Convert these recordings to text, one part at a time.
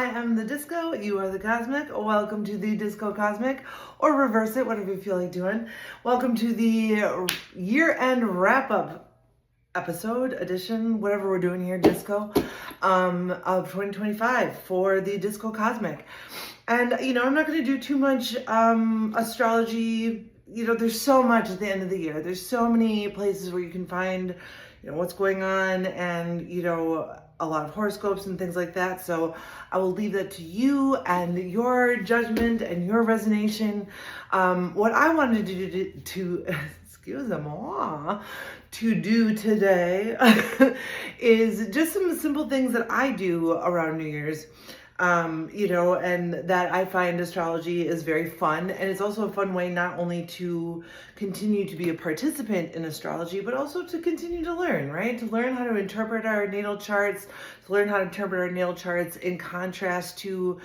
I am the Disco, you are the Cosmic. Welcome to the Disco Cosmic, or reverse it, whatever you feel like doing. Welcome to the year-end wrap-up episode, edition, whatever we're doing here, Disco, of 2025 for the Disco Cosmic. And, I'm not going to do too much astrology. There's so much at the end of the year. There's so many places where you can find, what's going on and, a lot of horoscopes and things like that. So I will leave that to you and your judgment and your resonation. What I wanted to excuse me, to do today is just some simple things that I do around New Year's. And that I find astrology is very fun. And it's also a fun way not only to continue to be a participant in astrology, but also to continue to learn, right? To learn how to interpret our natal charts, to learn how to interpret our natal charts in contrast to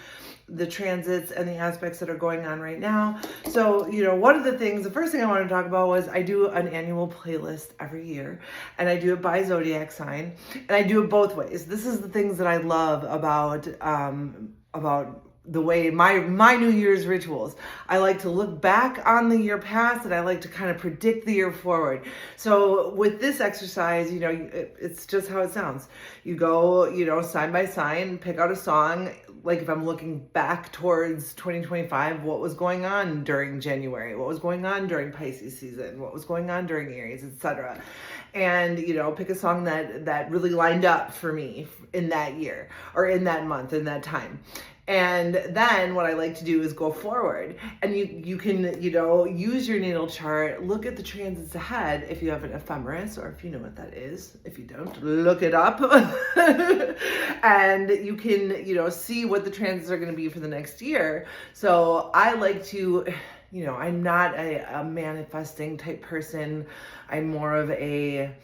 the transits and the aspects that are going on right now. So, one of the first thing I want to talk about was I do an annual playlist every year, and I do it by zodiac sign, and I do it both ways. This is the things that I love about the way my New Year's rituals. I like to look back on the year past, and I like to kind of predict the year forward. So with this exercise, it's just how it sounds. You go, sign by sign, pick out a song. Like if I'm looking back towards 2025, what was going on during January? What was going on during Pisces season? What was going on during Aries, etc. And, pick a song that really lined up for me in that year or in that month, in that time. And then what I like to do is go forward, and you can, use your natal chart, look at the transits ahead if you have an ephemeris, or if you know what that is. If you don't, look it up. And you can, see what the transits are going to be for the next year. So I like to, I'm not a manifesting type person. I'm more of a,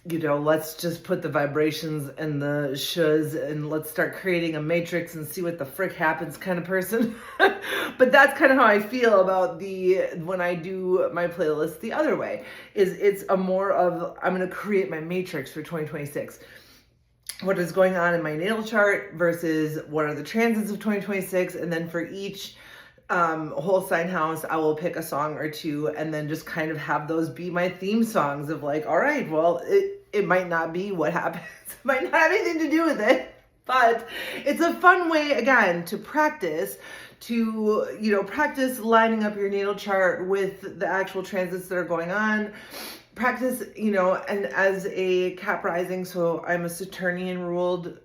let's just put the vibrations and the shuz and let's start creating a matrix and see what the frick happens kind of person. But that's kind of how I feel about when I do my playlist the other way, is it's a more of, I'm going to create my matrix for 2026. What is going on in my natal chart versus what are the transits of 2026. And then for each whole sign house, I will pick a song or two and then just kind of have those be my theme songs of like, all right, well, it might not be what happens. It might not have anything to do with it, but it's a fun way, again, to practice, practice lining up your natal chart with the actual transits that are going on. Practice, and as a Cap rising, so I'm a Saturnian ruled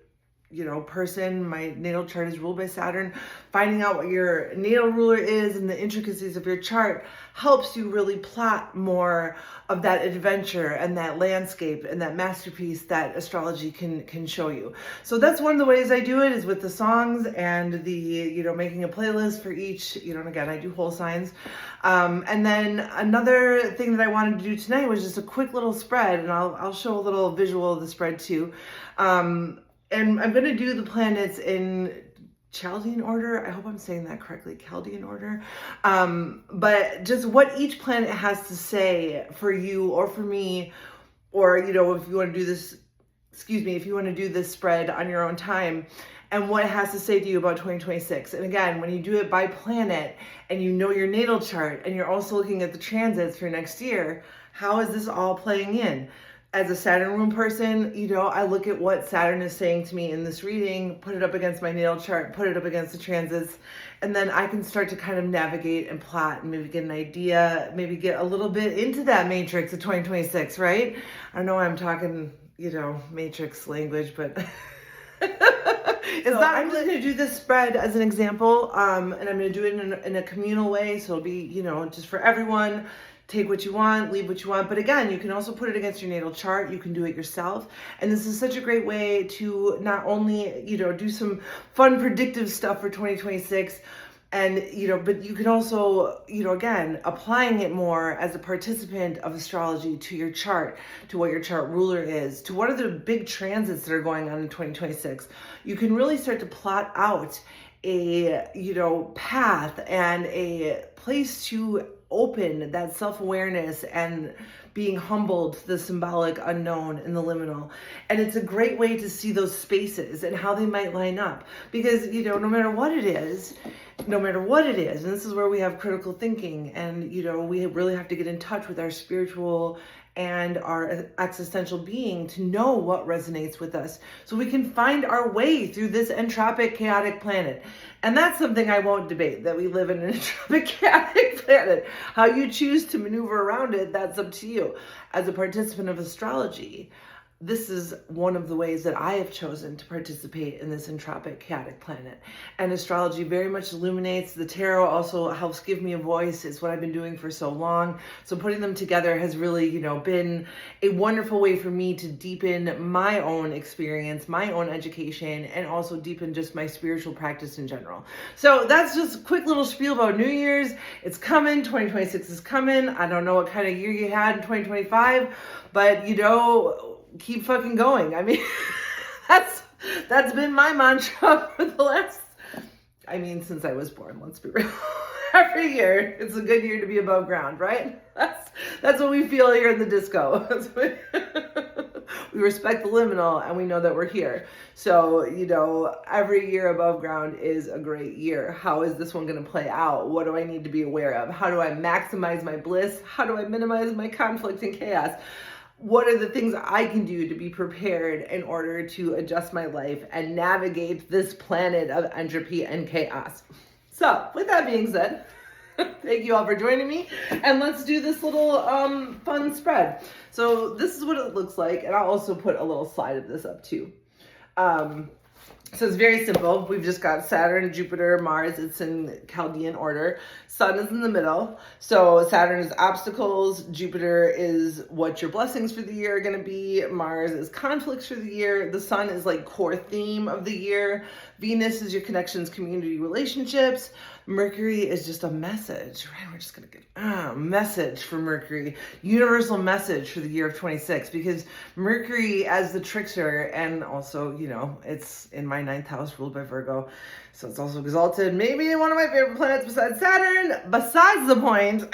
person. My natal chart is ruled by Saturn. Finding out what your natal ruler is and the intricacies of your chart helps you really plot more of that adventure and that landscape and that masterpiece that astrology can show you. So that's one of the ways I do it, is with the songs and the, making a playlist for each, and again, I do whole signs. And then another thing that I wanted to do tonight was just a quick little spread, and I'll show a little visual of the spread too. And I'm going to do the planets in Chaldean order. I hope I'm saying that correctly, Chaldean order. But just what each planet has to say for you or for me, or, if you want to do this, if you want to do this spread on your own time, and what it has to say to you about 2026. And again, when you do it by planet and you know your natal chart and you're also looking at the transits for next year, how is this all playing in? As a Saturn rule person, I look at what Saturn is saying to me in this reading, put it up against my natal chart, put it up against the transits, and then I can start to kind of navigate and plot and maybe get an idea, maybe get a little bit into that matrix of 2026, right? I know I'm talking, matrix language, but I'm just going to do this spread as an example, and I'm going to do it in a communal way, so it'll be, just for everyone. Take what you want, leave what you want. But again, you can also put it against your natal chart. You can do it yourself. And this is such a great way to not only, do some fun predictive stuff for 2026, and, but you can also, again, applying it more as a participant of astrology to your chart, to what your chart ruler is, to what are the big transits that are going on in 2026. You can really start to plot out a, path and a place to open, that self-awareness and being humbled to the symbolic unknown and the liminal. And it's a great way to see those spaces and how they might line up. Because, no matter what it is, and this is where we have critical thinking, and, we really have to get in touch with our spiritual and our existential being to know what resonates with us so we can find our way through this entropic, chaotic planet. And that's something I won't debate, that we live in an entropic, chaotic planet. How you choose to maneuver around it, that's up to you. As a participant of astrology, this is one of the ways that I have chosen to participate in this entropic, chaotic planet. And astrology very much illuminates. The tarot also helps give me a voice. It's what I've been doing for so long. So putting them together has really, been a wonderful way for me to deepen my own experience, my own education, and also deepen just my spiritual practice in general. So that's just a quick little spiel about New Year's. It's coming. 2026 is coming. I don't know what kind of year you had in 2025, but keep fucking going. I mean, that's been my mantra for the last, since I was born, let's be real. Every year, it's a good year to be above ground, right? That's what we feel here in the disco. We respect the liminal and we know that we're here. So, every year above ground is a great year. How is this one going to play out? What do I need to be aware of? How do I maximize my bliss? How do I minimize my conflict and chaos? What are the things I can do to be prepared in order to adjust my life and navigate this planet of entropy and chaos? So, with that being said, thank you all for joining me, and let's do this little fun spread. So this is what it looks like, and I'll also put a little slide of this up too. So it's very simple. We've just got Saturn, Jupiter, Mars. It's in Chaldean order. Sun is in the middle. So Saturn is obstacles. Jupiter is what your blessings for the year are going to be. Mars is conflicts for the year. The Sun is like core theme of the year. Venus is your connections, community, relationships. Mercury is just a message, right? We're just going to get a message for Mercury, universal message for the year of 26, because Mercury as the trickster, and also, it's in my 9th house ruled by Virgo. So it's also exalted. Maybe one of my favorite planets besides Saturn. Besides the point,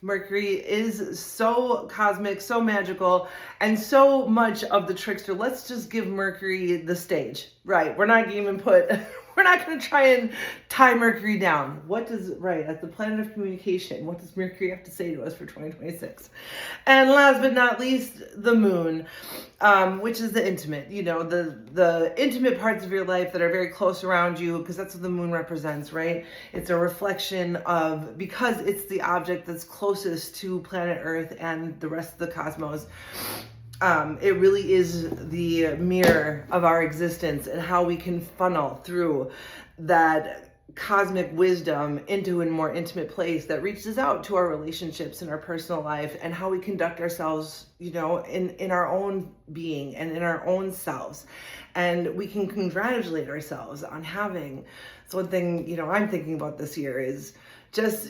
Mercury is so cosmic, so magical, and so much of the trickster. Let's just give Mercury the stage, right? We're not even we're not going to try and tie Mercury down. As the planet of communication, what does Mercury have to say to us for 2026? And last but not least, the moon, which is the intimate, the intimate parts of your life that are very close around you, because that's what the moon represents, right? It's a reflection of, because it's the object that's closest to planet Earth and the rest of the cosmos. It really is the mirror of our existence and how we can funnel through that cosmic wisdom into a more intimate place that reaches out to our relationships and our personal life, and how we conduct ourselves, in our own being and in our own selves. And we can congratulate ourselves on having. So one thing, I'm thinking about this year is just,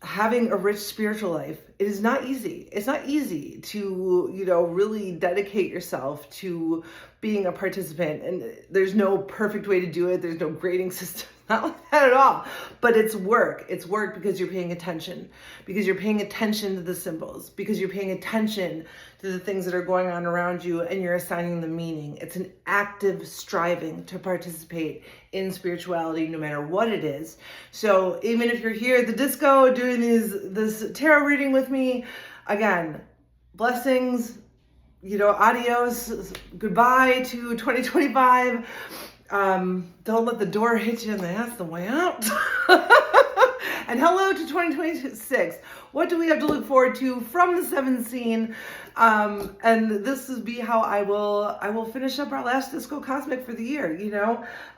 having a rich spiritual life. It is not easy. It's not easy to, really dedicate yourself to being a participant. And there's no perfect way to do it. There's no grading system. Not like that at all. But it's work. It's work because you're paying attention. Because you're paying attention to the symbols. Because you're paying attention to the things that are going on around you, and you're assigning the meaning. It's an active striving to participate in spirituality, no matter what it is. So even if you're here at the disco doing this tarot reading with me, again, blessings, adios, goodbye to 2025. Don't let the door hit you in the ass the way out. And hello to 2026. What do we have to look forward to from the seventh scene? And this will be how I will finish up our last Disco Cosmic for the year.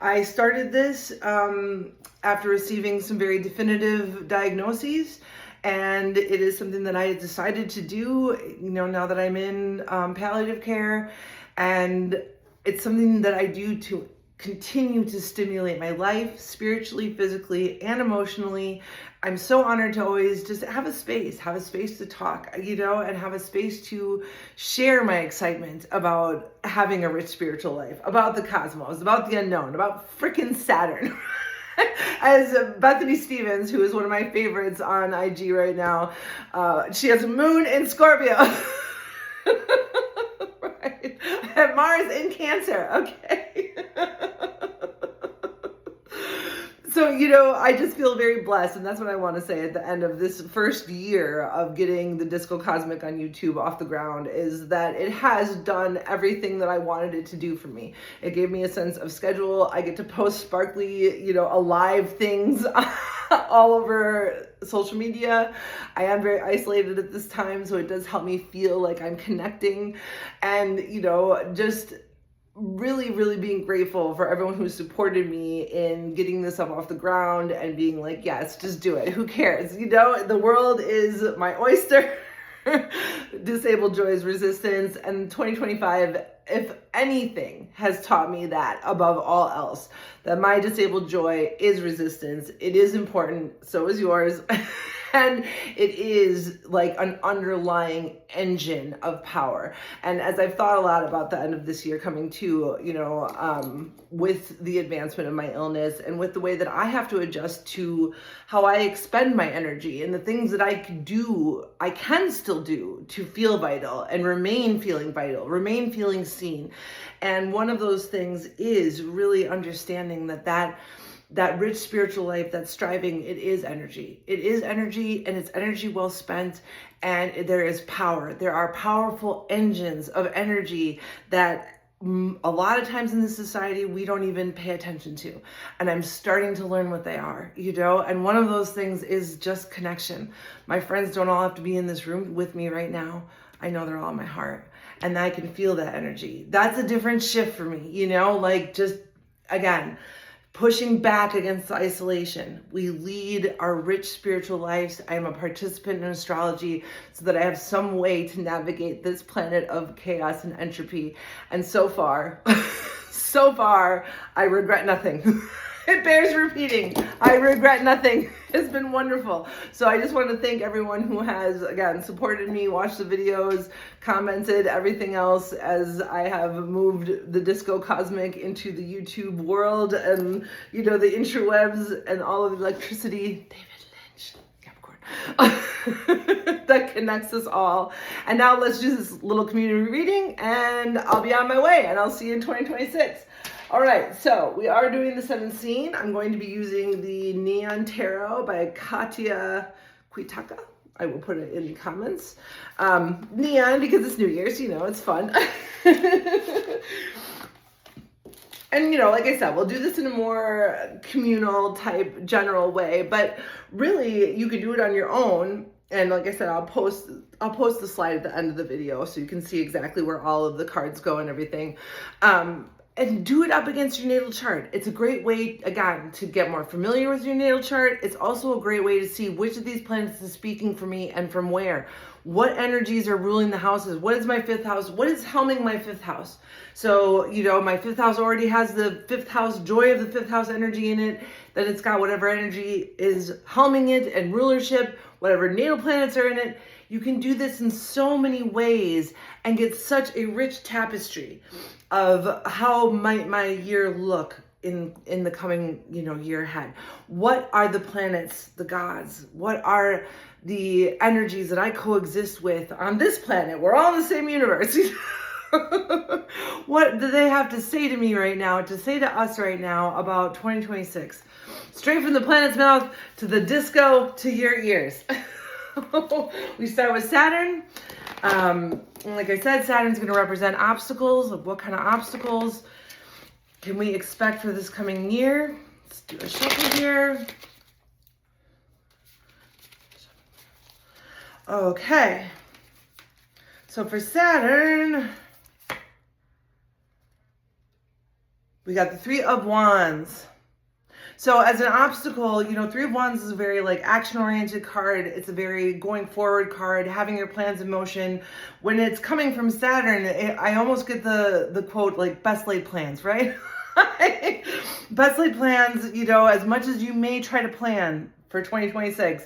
I started this after receiving some very definitive diagnoses, and it is something that I decided to do, now that I'm in palliative care, and it's something that I do to continue to stimulate my life spiritually, physically, and emotionally. I'm so honored to always just have a space to talk, and have a space to share my excitement about having a rich spiritual life, about the cosmos, about the unknown, about freaking Saturn. As Bethany Stevens, who is one of my favorites on IG right now, she has a moon in Scorpio. Right. I have Mars in Cancer. Okay. So, I just feel very blessed, and that's what I want to say at the end of this first year of getting the Disco Cosmic on YouTube off the ground, is that it has done everything that I wanted it to do for me. It gave me a sense of schedule. I get to post sparkly, alive things all over social media. I am very isolated at this time, so it does help me feel like I'm connecting, and, just really, really being grateful for everyone who supported me in getting this up off the ground and being like, yes, just do it. Who cares? The world is my oyster. Disabled Joy is resistance. And 2025, if anything, has taught me that above all else, that my disabled joy is resistance. It is important. So is yours. And it is like an underlying engine of power. And as I've thought a lot about the end of this year coming to, with the advancement of my illness and with the way that I have to adjust to how I expend my energy and the things that I can still do to feel vital and remain feeling vital, remain feeling seen. And one of those things is really understanding that rich spiritual life, that striving, it is energy. It is energy, and it's energy well spent, and there is power. There are powerful engines of energy that a lot of times in this society we don't even pay attention to. And I'm starting to learn what they are, and one of those things is just connection. My friends don't all have to be in this room with me right now. I know they're all in my heart, and I can feel that energy. That's a different shift for me, like just, again, pushing back against the isolation. We lead our rich spiritual lives. I am a participant in astrology so that I have some way to navigate this planet of chaos and entropy. And so far, I regret nothing. It bears repeating. I regret nothing. It's been wonderful. So I just want to thank everyone who has, again, supported me, watched the videos, commented, everything else as I have moved the Disco Cosmic into the YouTube world and, the interwebs and all of the electricity. David Lynch, Capricorn. That connects us all. And now let's do this little community reading, and I'll be on my way, and I'll see you in 2026. All right, so we are doing the seventh scene. I'm going to be using the Neon Tarot by Katya Kuitaka. I will put it in the comments. Neon, because it's New Year's, it's fun. And, like I said, we'll do this in a more communal type general way, but really you could do it on your own. And like I said, I'll post the slide at the end of the video so you can see exactly where all of the cards go and everything. And do it up against your natal chart. It's a great way, again, to get more familiar with your natal chart. It's also a great way to see which of these planets is speaking for me and from where. What energies are ruling the houses? What is my fifth house? What is helming my fifth house? So, my fifth house already has the fifth house, joy of the fifth house energy in it. Then it's got whatever energy is helming it and rulership, whatever natal planets are in it. You can do this in so many ways and get such a rich tapestry of how might my year look in the coming, year ahead. What are the planets, the gods? What are the energies that I coexist with on this planet? We're all in the same universe. What do they have to say to me right now, to say to us right now about 2026? Straight from the planet's mouth to the disco to your ears. We start with Saturn. Like I said, Saturn's going to represent obstacles. What kind of obstacles can we expect for this coming year? Let's do a shuffle here. Okay. So for Saturn, we got the Three of Wands. So as an obstacle, Three of Wands is a very action-oriented card. It's a very going forward card, having your plans in motion. When it's coming from Saturn, I almost get the quote, best laid plans, right? Best laid plans, as much as you may try to plan for 2026,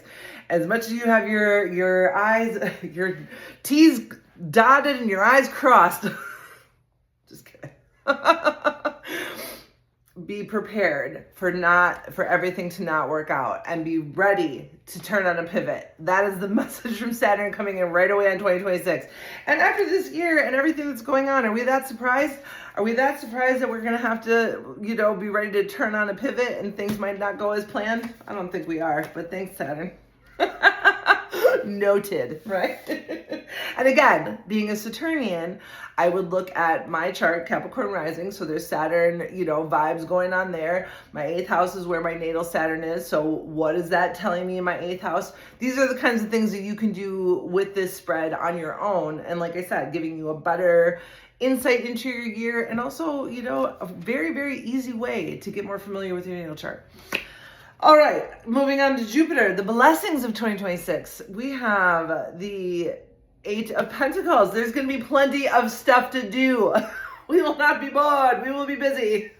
as much as you have your eyes, your T's dotted and your I's crossed. Just kidding. be prepared for everything to not work out and be ready to turn on a pivot. That is the message from Saturn coming in right away in 2026. And after this year and everything that's going on, are we that surprised? Are we that surprised that we're going to have to, be ready to turn on a pivot and things might not go as planned? I don't think we are, but thanks, Saturn. Noted, right? And again, being a Saturnian, I would look at my chart, Capricorn rising. So there's Saturn, vibes going on there. My 8th house is where my natal Saturn is. So what is that telling me in my 8th house? These are the kinds of things that you can do with this spread on your own. And like I said, giving you a better insight into your year and also, a very, very easy way to get more familiar with your natal chart. All right, moving on to Jupiter, the blessings of 2026. We have the 8 of Pentacles. There's going to be plenty of stuff to do. We will not be bored. We will be busy.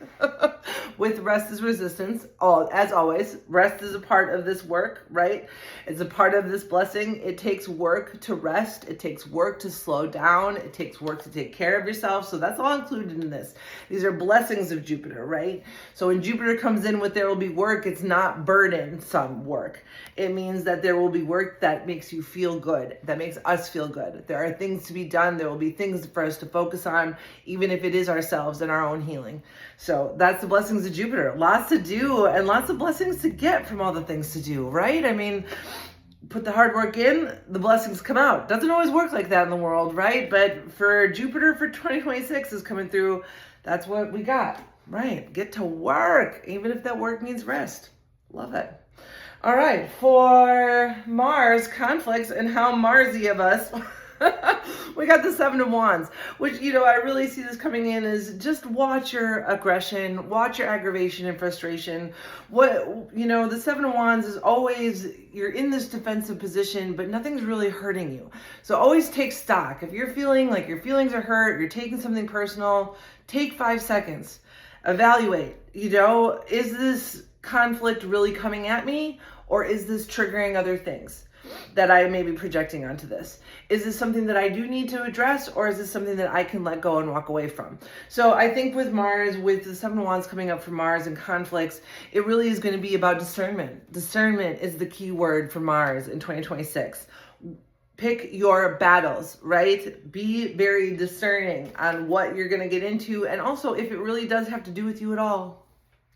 With rest is resistance. As always, rest is a part of this work, right? It's a part of this blessing. It takes work to rest. It takes work to slow down. It takes work to take care of yourself. So that's all included in this. These are blessings of Jupiter, right? So when Jupiter comes in with there will be work, it's not burdensome work. It means that there will be work that makes you feel good, that makes us feel good. There are things to be done. There will be things for us to focus on, even if it is ourselves and our own healing. So that's the blessings of Jupiter. Lots to do and lots of blessings to get from all the things to do, right? I mean, put the hard work in, the blessings come out. Doesn't always work like that in the world, right? But for Jupiter for 2026 is coming through. That's what we got, right? Get to work, even if that work means rest. Love it. All right, for Mars conflicts and how Marsy of us. We got the 7 of Wands, which, I really see this coming in as just watch your aggression, watch your aggravation and frustration. The 7 of Wands is always, you're in this defensive position, but nothing's really hurting you. So always take stock. If you're feeling like your feelings are hurt, you're taking something personal, take 5 seconds, evaluate, is this conflict really coming at me, or is this triggering other things that I may be projecting onto this? Is this something that I do need to address, or is this something that I can let go and walk away from? So I think with Mars, with the 7 of Wands coming up for Mars and conflicts, it really is going to be about discernment. Discernment is the key word for Mars in 2026. Pick your battles, right? Be very discerning on what you're going to get into. And also, if it really does have to do with you at all,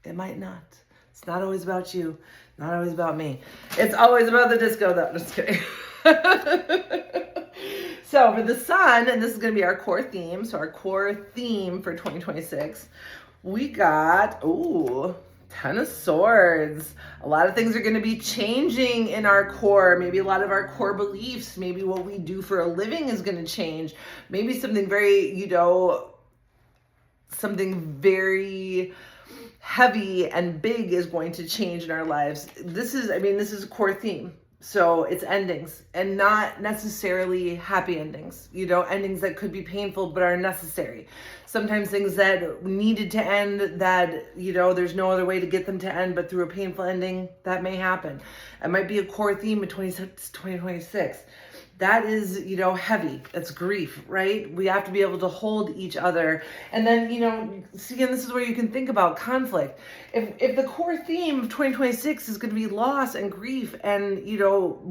it might not. It's not always about you. Not always about me. It's always about the disco, though. Just kidding. So for the sun, and this is going to be our core theme. So our core theme for 2026, we got, 10 of Swords. A lot of things are going to be changing in our core. Maybe a lot of our core beliefs. Maybe what we do for a living is going to change. Maybe something very, something very heavy and big is going to change in our lives. This is a core theme. So it's endings, and not necessarily happy endings, endings that could be painful but are necessary. Sometimes things that needed to end that, there's no other way to get them to end but through a painful ending, that may happen. It might be a core theme of 2026. That is, heavy. That's grief, right? We have to be able to hold each other. And then, see, and this is where you can think about conflict. If the core theme of 2026 is going to be loss and grief and,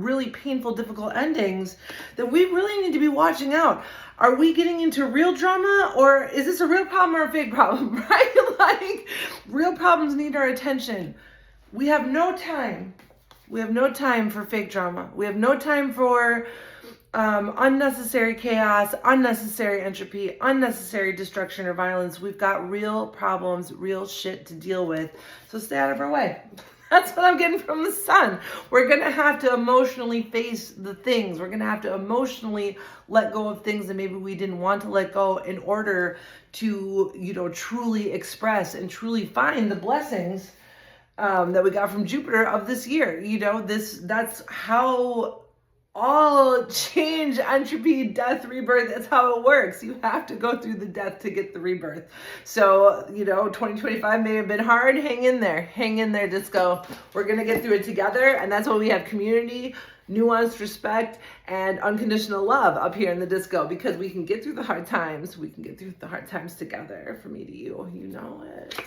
really painful, difficult endings, then we really need to be watching out. Are we getting into real drama, or is this a real problem or a fake problem, right? Like, real problems need our attention. We have no time. We have no time for fake drama. We have no time for unnecessary chaos, unnecessary entropy, unnecessary destruction or violence. We've got real problems, real shit to deal with. So stay out of our way. That's what I'm getting from the sun. We're going to have to emotionally face the things. We're going to have to emotionally let go of things that maybe we didn't want to let go in order to, truly express and truly find the blessings that we got from Jupiter of this year. That's how all change, entropy, death, rebirth, that's how it works. You have to go through the death to get the rebirth. So, 2025 may have been hard. Hang in there, disco. We're going to get through it together. And that's why we have community, nuanced respect, and unconditional love up here in the disco, because we can get through the hard times. We can get through the hard times together, from me to you. You know it.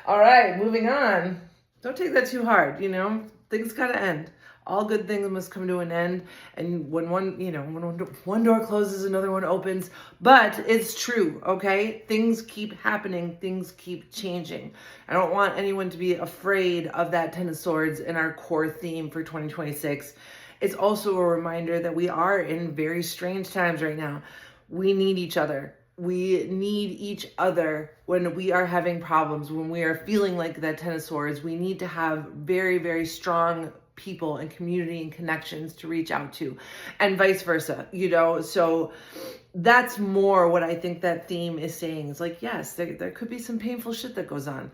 All right, moving on. Don't take that too hard, you know? Things gotta end. All good things must come to an end. And when one door closes, another one opens. But it's true, okay? Things keep happening. Things keep changing. I don't want anyone to be afraid of that Ten of Swords in our core theme for 2026. It's also a reminder that we are in very strange times right now. We need each other. We need each other when we are having problems, when we are feeling like that Ten of Swords. We need to have very, very strong people and community and connections to reach out to, and vice versa, you know? So that's more what I think that theme is saying. It's like, yes, there could be some painful shit that goes on.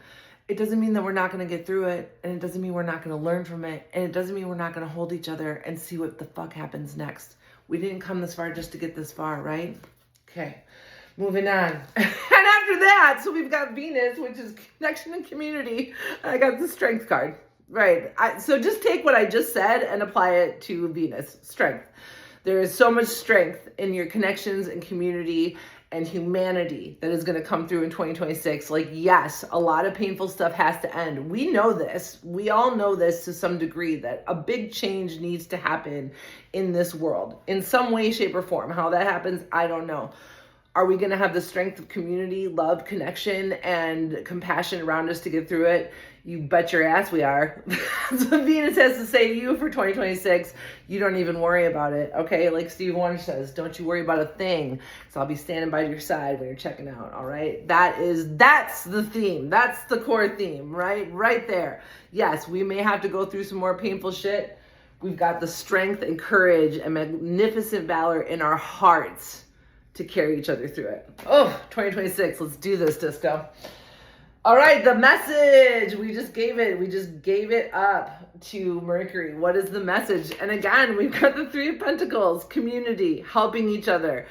It doesn't mean that we're not going to get through it, and it doesn't mean we're not going to learn from it, and it doesn't mean we're not going to hold each other and see what the fuck happens next. We didn't come this far just to get this far, right? Okay. Moving on. And after that, so we've got Venus, which is connection and community. I got the Strength card. Right. So just take what I just said and apply it to Venus. Strength. There is so much strength in your connections and community and humanity that is going to come through in 2026. Like, yes, a lot of painful stuff has to end. We know this. We all know this to some degree, that a big change needs to happen in this world in some way, shape, or form. How that happens, I don't know. Are we going to have the strength of community, love, connection, and compassion around us to get through it? You bet your ass we are. That's what Venus has to say to you for 2026. You don't even worry about it, okay? Like Steve Wonder says, don't you worry about a thing, so I'll be standing by your side when you're checking out, all right? That's the theme. That's the core theme, right? Right there. Yes, we may have to go through some more painful shit. We've got the strength and courage and magnificent valor in our hearts to carry each other through it. Oh, 2026, let's do this, Disco. All right, the message, we just gave it up to Mercury. What is the message? And again, we've got the Three of Pentacles, community, helping each other,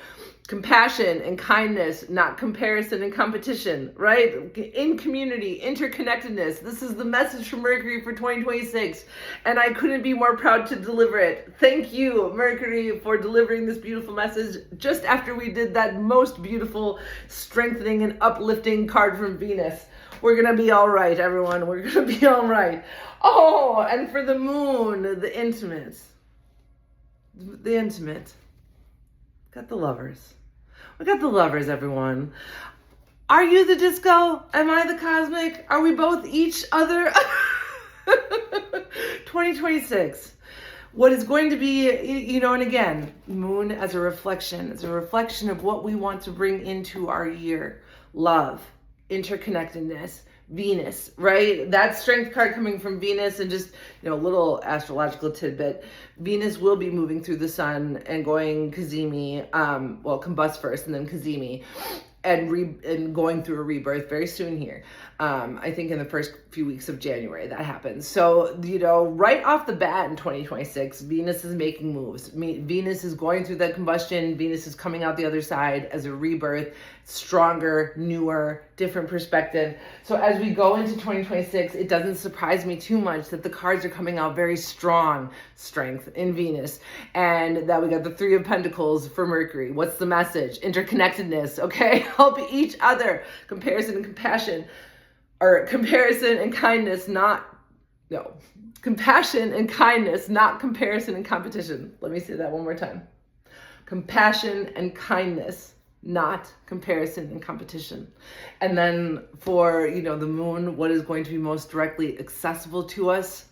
compassion and kindness, not comparison and competition, right? In community, interconnectedness. This is the message from Mercury for 2026. And I couldn't be more proud to deliver it. Thank you, Mercury, for delivering this beautiful message just after we did that most beautiful, strengthening and uplifting card from Venus. We're going to be all right, everyone. We're going to be all right. Oh, and for the moon, the intimate. The intimate. Got the lovers. We got the lovers, everyone. Are you the disco? Am I the cosmic? Are we both each other? 2026. What is going to be, you know, and again, moon as a reflection. It's a reflection of what we want to bring into our year. Love, interconnectedness, Venus, right? That strength card coming from Venus, and just, you know, a little astrological tidbit. Venus will be moving through the sun and going Cazimi, combust first and then Cazimi, and going through a rebirth very soon here. I think in the first few weeks of January that happens. So, you know, right off the bat in 2026, Venus is making moves. Venus is going through that combustion. Venus is coming out the other side as a rebirth, stronger, newer, different perspective. So as we go into 2026, it doesn't surprise me too much that the cards are coming out very strong, strength in Venus, and that we got the Three of Pentacles for Mercury. What's the message? Interconnectedness, okay? Help each other, comparison and compassion. Or comparison and kindness, compassion and kindness, not comparison and competition. Let me say that one more time. Compassion and kindness, not comparison and competition. And then for, you know, the moon, what is going to be most directly accessible to us?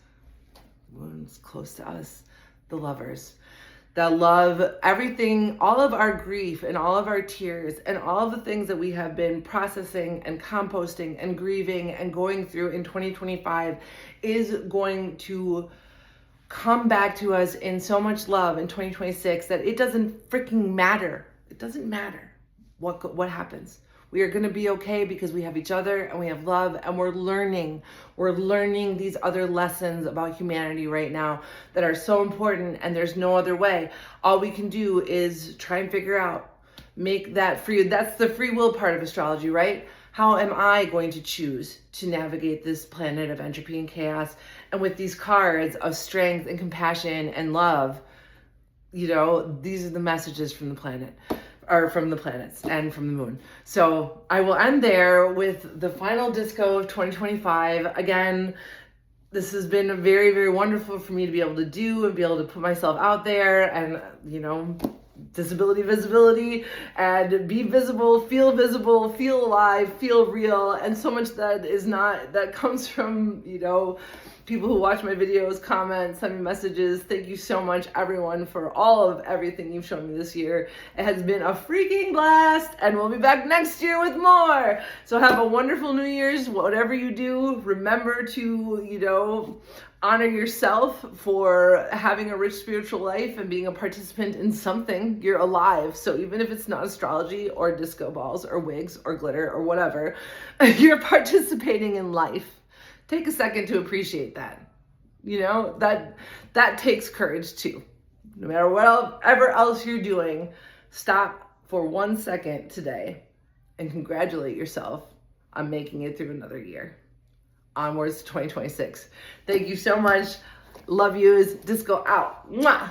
Moon's close to us, the lovers. That love, everything, all of our grief and all of our tears and all of the things that we have been processing and composting and grieving and going through in 2025 is going to come back to us in so much love in 2026 that it doesn't freaking matter. It doesn't matter what happens. We are going to be okay because we have each other and we have love, and we're learning these other lessons about humanity right now that are so important, and there's no other way. All we can do is try and figure out, make that free. That's the free will part of astrology, right? How am I going to choose to navigate this planet of entropy and chaos? And with these cards of strength and compassion and love, you know, these are the messages from the planet. or from the planets and from the moon. So I will end there with the final disco of 2025. Again, this has been very, very wonderful for me to be able to do and be able to put myself out there and, you know, disability, visibility, and be visible, feel alive, feel real, and so much that comes from, you know, people who watch my videos, comment, send me messages. Thank you so much, everyone, for all of everything you've shown me this year. It has been a freaking blast, and we'll be back next year with more. So have a wonderful New Year's. Whatever you do, remember to, you know, honor yourself for having a rich spiritual life and being a participant in something. You're alive. So even if it's not astrology or disco balls or wigs or glitter or whatever, you're participating in life. Take a second to appreciate that. You know, that takes courage too. No matter whatever else you're doing, stop for 1 second today and congratulate yourself on making it through another year. Onwards to 2026. Thank you so much. Love yous. Disco out. Mwah.